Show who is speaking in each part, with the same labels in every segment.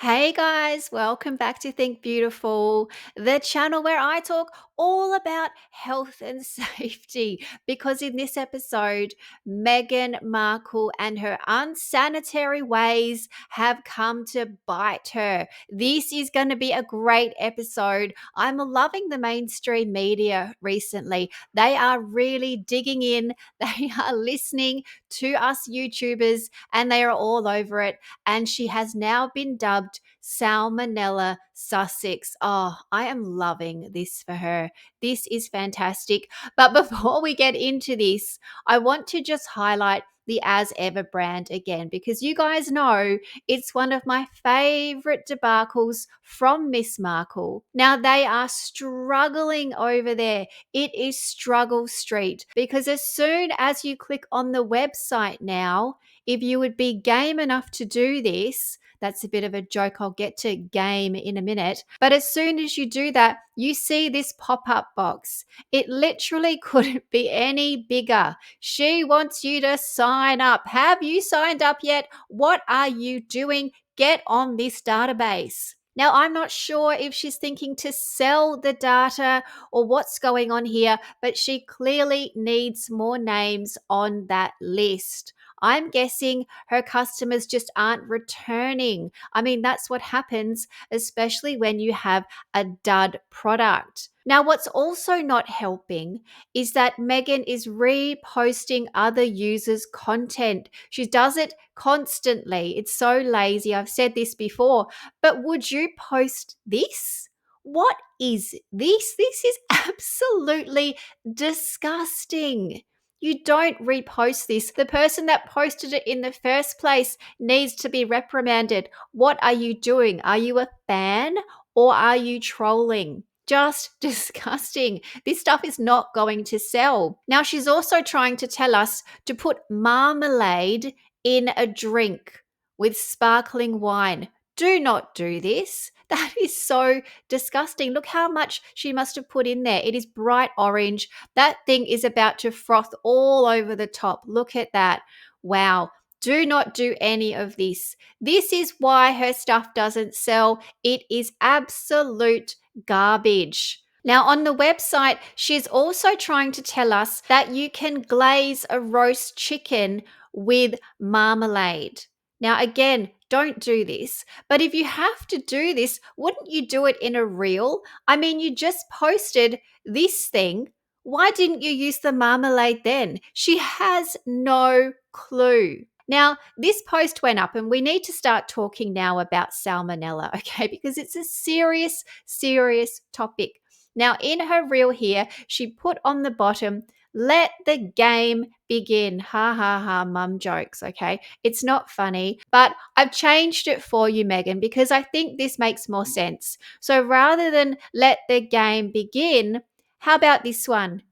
Speaker 1: Hey guys, welcome back to Think Beautiful, the channel where I talk all about health and safety. Because in this episode, Meghan Markle and her unsanitary ways have come to bite her. This is going to be a great episode. I'm loving the mainstream media recently. They are really digging in, they are listening to us YouTubers, and they are all over it. And she has now been dubbed Salmonella Sussex. Oh, I am loving this for her. This is fantastic. But before we get into this, I want to just highlight the As Ever brand again because you guys know it's one of my favorite debacles from Miss Markle. Now, they are struggling over there. It is Struggle Street because as soon as you click on the website now, if you would be game enough to do this, that's a bit of a joke. I'll get to game in a minute. But as soon as you do that, you see this pop up box. It literally couldn't be any bigger. She wants you to sign up. Have you signed up yet? What are you doing? Get on this database. Now, I'm not sure if she's thinking to sell the data or what's going on here, but she clearly needs more names on that list. I'm guessing her customers just aren't returning. I mean, that's what happens, especially when you have a dud product. Now, what's also not helping is that Meghan is reposting other users' content. She does it constantly. It's so lazy. I've said this before, but would you post this? What is this? This is absolutely disgusting. You don't repost this. The person that posted it in the first place needs to be reprimanded. What are you doing? Are you a fan or are you trolling? Just disgusting. This stuff is not going to sell. Now, she's also trying to tell us to put marmalade in a drink with sparkling wine. Do not do this. That is so disgusting. Look how much she must have put in there. It is bright orange. That thing is about to froth all over the top. Look at that. Wow. Do not do any of this. This is why her stuff doesn't sell. It is absolute garbage. Now, on the website, she's also trying to tell us that you can glaze a roast chicken with marmalade. Now, again, don't do this. But if you have to do this, wouldn't you do it in a reel? I mean, you just posted this thing. Why didn't you use the marmalade then? She has no clue. Now, this post went up, and we need to start talking now about salmonella, okay? Because it's a serious, serious topic. Now, in her reel here, she put on the bottom, let the game begin. Ha ha ha, mum jokes, okay? It's not funny, but I've changed it for you, Meghan, because I think this makes more sense. So rather than let the game begin, how about this one?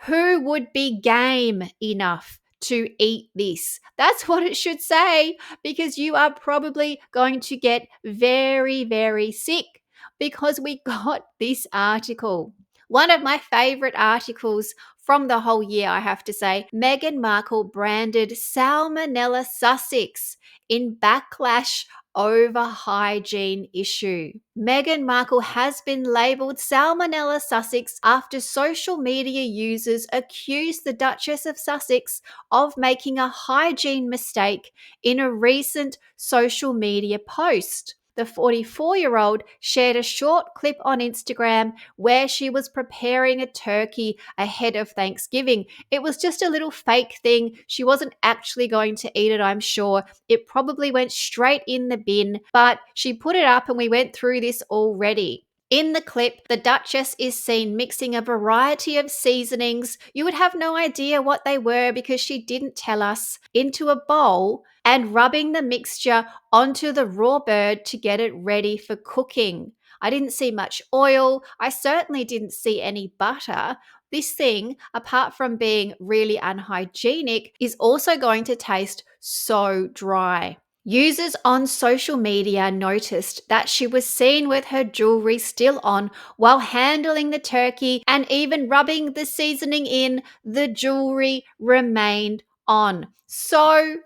Speaker 1: Who would be game enough to eat this? That's what it should say, because you are probably going to get very, very sick because we got this article. One of my favorite articles from the whole year, I have to say. Meghan Markle branded Salmonella Sussex in backlash over hygiene issue. Meghan Markle has been labelled Salmonella Sussex after social media users accused the Duchess of Sussex of making a hygiene mistake in a recent social media post. The 44-year-old shared a short clip on Instagram where she was preparing a turkey ahead of Thanksgiving. It was just a little fake thing. She wasn't actually going to eat it, I'm sure. It probably went straight in the bin, but she put it up and we went through this already. In the clip, the Duchess is seen mixing a variety of seasonings. You would have no idea what they were because she didn't tell us, into a bowl and rubbing the mixture onto the raw bird to get it ready for cooking. I didn't see much oil. I certainly didn't see any butter. This thing, apart from being really unhygienic, is also going to taste so dry. Users on social media noticed that she was seen with her jewelry still on while handling the turkey and even rubbing the seasoning in. The jewelry remained on. So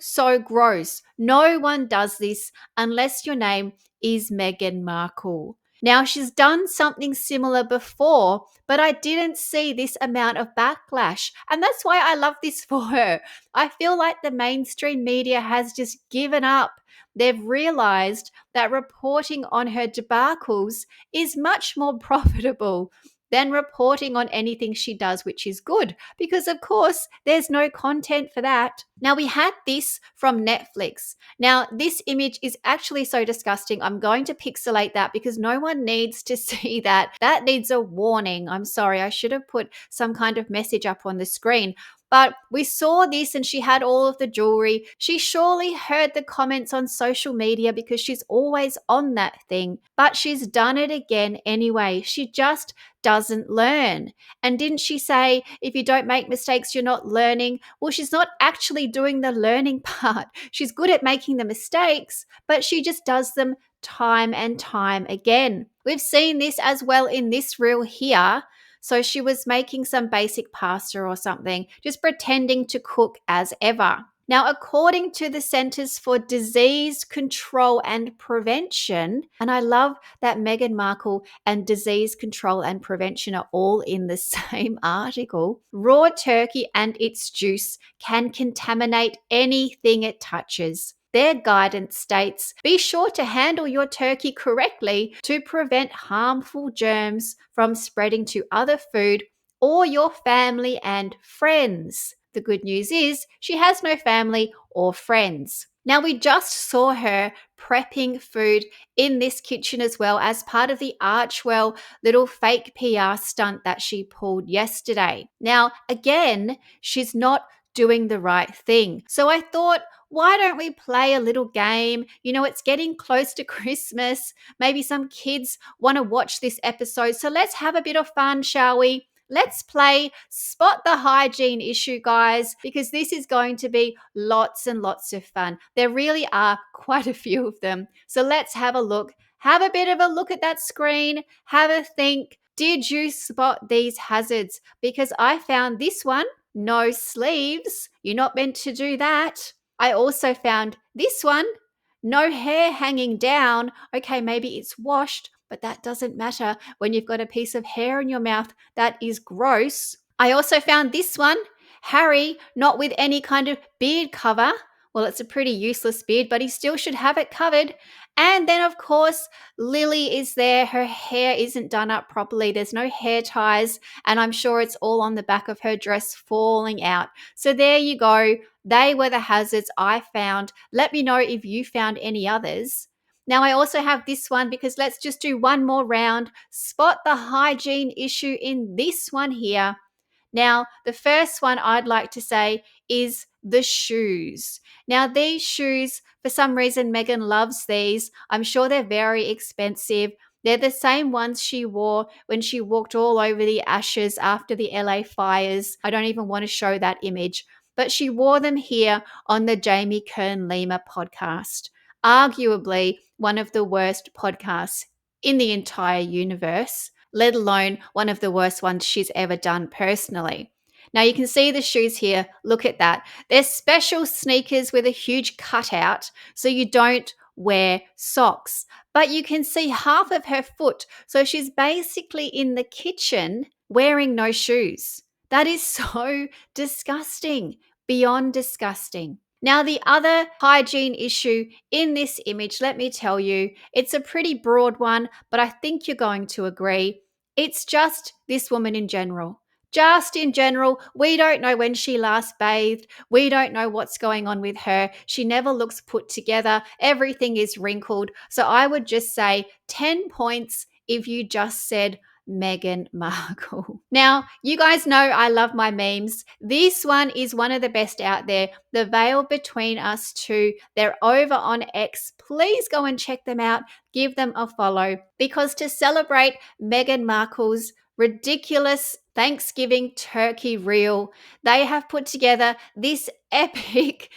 Speaker 1: gross. No one does this unless your name is Meghan Markle. Now, she's done something similar before, but I didn't see this amount of backlash. And that's why I love this for her. I feel like the mainstream media has just given up. They've realized that reporting on her debacles is much more profitable than reporting on anything she does, which is good, because of course there's no content for that. Now, we had this from Netflix. Now, this image is actually so disgusting. I'm going to pixelate that because no one needs to see that. That needs a warning. I'm sorry. I should have put some kind of message up on the screen. But we saw this and she had all of the jewelry. She surely heard the comments on social media because she's always on that thing, but she's done it again anyway. She just doesn't learn. And didn't she say, if you don't make mistakes, you're not learning? Well, she's not actually doing the learning part. She's good at making the mistakes, but she just does them time and time again. We've seen this as well in this reel here. So she was making some basic pasta or something, just pretending to cook as ever. Now, according to the Centers for Disease Control and Prevention, and I love that Meghan Markle and disease control and prevention are all in the same article, raw turkey and its juice can contaminate anything it touches. Their guidance states, be sure to handle your turkey correctly to prevent harmful germs from spreading to other food or your family and friends. The good news is she has no family or friends. Now, we just saw her prepping food in this kitchen as well as part of the Archwell little fake PR stunt that she pulled yesterday. Now, again, she's not doing the right thing. So I thought, why don't we play a little game? You know, it's getting close to Christmas. Maybe some kids want to watch this episode. So let's have a bit of fun, shall we? Let's play Spot the Hygiene Issue, guys, because this is going to be lots and lots of fun. There really are quite a few of them. So let's have a look. Have a bit of a look at that screen. Have a think. Did you spot these hazards? Because I found this one, no sleeves. You're not meant to do that. I also found this one, no hair hanging down. Okay, maybe it's washed, but that doesn't matter when you've got a piece of hair in your mouth. That is gross. I also found this one, Harry, not with any kind of beard cover. Well, it's a pretty useless beard, but he still should have it covered. And then, of course, Lily is there. Her hair isn't done up properly. There's no hair ties, and I'm sure it's all on the back of her dress falling out. So there you go. They were the hazards I found. Let me know if you found any others. Now, I also have this one because let's just do one more round. Spot the hygiene issue in this one here. Now, the first one I'd like to say is the shoes. Now, these shoes, for some reason, Meghan loves these. I'm sure they're very expensive. They're the same ones she wore when she walked all over the ashes after the LA fires. I don't even want to show that image, but she wore them here on the Jamie Kern-Lima podcast. Arguably one of the worst podcasts in the entire universe, let alone one of the worst ones she's ever done personally. Now you can see the shoes here. Look at that. They're special sneakers with a huge cutout so you don't wear socks. But you can see half of her foot. So she's basically in the kitchen wearing no shoes. That is so disgusting, beyond disgusting. Now, the other hygiene issue in this image, let me tell you, it's a pretty broad one, but I think you're going to agree. It's just this woman in general. Just in general, we don't know when she last bathed. We don't know what's going on with her. She never looks put together. Everything is wrinkled. So I would just say 10 points if you just said Meghan Markle. Now, you guys know I love my memes. This one is one of the best out there. The Veil Between Us Two. They're over on X. Please go and check them out. Give them a follow because to celebrate Meghan Markle's ridiculous Thanksgiving turkey reel, they have put together this epic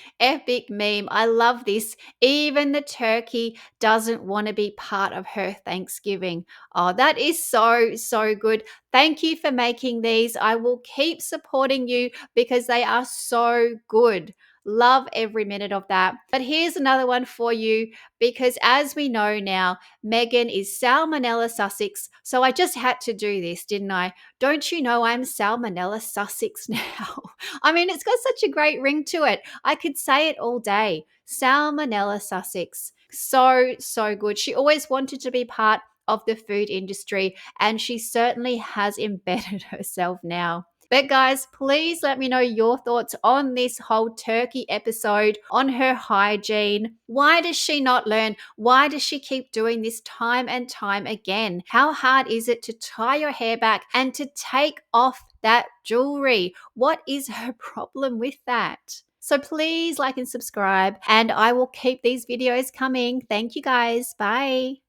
Speaker 1: meme. I love this. Even the turkey doesn't want to be part of her Thanksgiving. Oh, that is so good. Thank you for making these. I will keep supporting you because they are so good. Love every minute of that. But here's another one for you because as we know now, Meghan is Salmonella Sussex. So I just had to do this, didn't I? Don't you know I'm Salmonella Sussex now? I mean, it's got such a great ring to it. I could say it all day. Salmonella Sussex. So, so good. She always wanted to be part of the food industry, and she certainly has embedded herself now. But guys, please let me know your thoughts on this whole turkey episode, on her hygiene. Why does she not learn? Why does she keep doing this time and time again? How hard is it to tie your hair back and to take off that jewelry? What is her problem with that? So please like and subscribe, and I will keep these videos coming. Thank you guys. Bye.